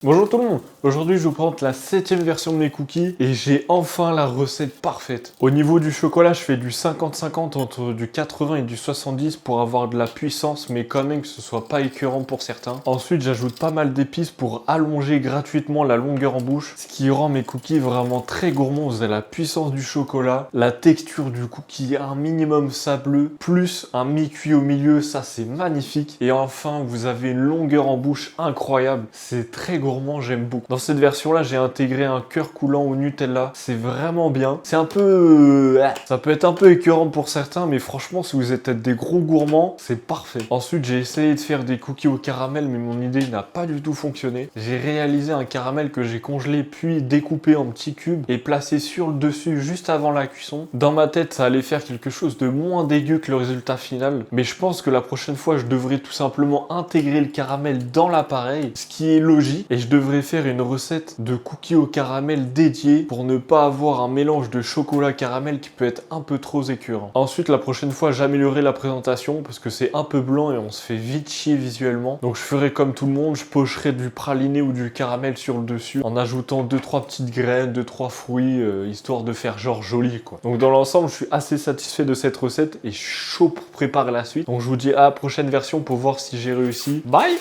Bonjour tout le monde, aujourd'hui je vous présente la 7ème version de mes cookies et j'ai enfin la recette parfaite. Au niveau du chocolat, je fais du 50-50 entre du 80 et du 70 pour avoir de la puissance mais quand même que ce soit pas écœurant pour certains. Ensuite j'ajoute pas mal d'épices pour allonger gratuitement la longueur en bouche, ce qui rend mes cookies vraiment très gourmands. Vous avez la puissance du chocolat, la texture du cookie un minimum sableux, plus un mi-cuit au milieu, ça c'est magnifique. Et enfin vous avez une longueur en bouche incroyable, c'est très gourmand. J'aime beaucoup. Dans cette version là j'ai intégré un cœur coulant au Nutella, c'est vraiment bien. C'est un peu... ça peut être un peu écœurant pour certains, mais franchement si vous êtes des gros gourmands, c'est parfait. Ensuite j'ai essayé de faire des cookies au caramel, mais mon idée n'a pas du tout fonctionné. J'ai réalisé un caramel que j'ai congelé puis découpé en petits cubes et placé sur le dessus juste avant la cuisson. Dans ma tête ça allait faire quelque chose de moins dégueu que le résultat final, mais je pense que la prochaine fois je devrais tout simplement intégrer le caramel dans l'appareil, ce qui est logique, et je devrais faire une recette de cookies au caramel dédiée pour ne pas avoir un mélange de chocolat caramel qui peut être un peu trop écœurant. Ensuite, la prochaine fois, j'améliorerai la présentation parce que c'est un peu blanc et on se fait vite chier visuellement. Donc je ferai comme tout le monde, je pocherai du praliné ou du caramel sur le dessus en ajoutant 2-3 petites graines, 2-3 fruits, histoire de faire genre joli quoi. Donc dans l'ensemble, je suis assez satisfait de cette recette et je suis chaud pour préparer la suite. Donc je vous dis à la prochaine version pour voir si j'ai réussi. Bye!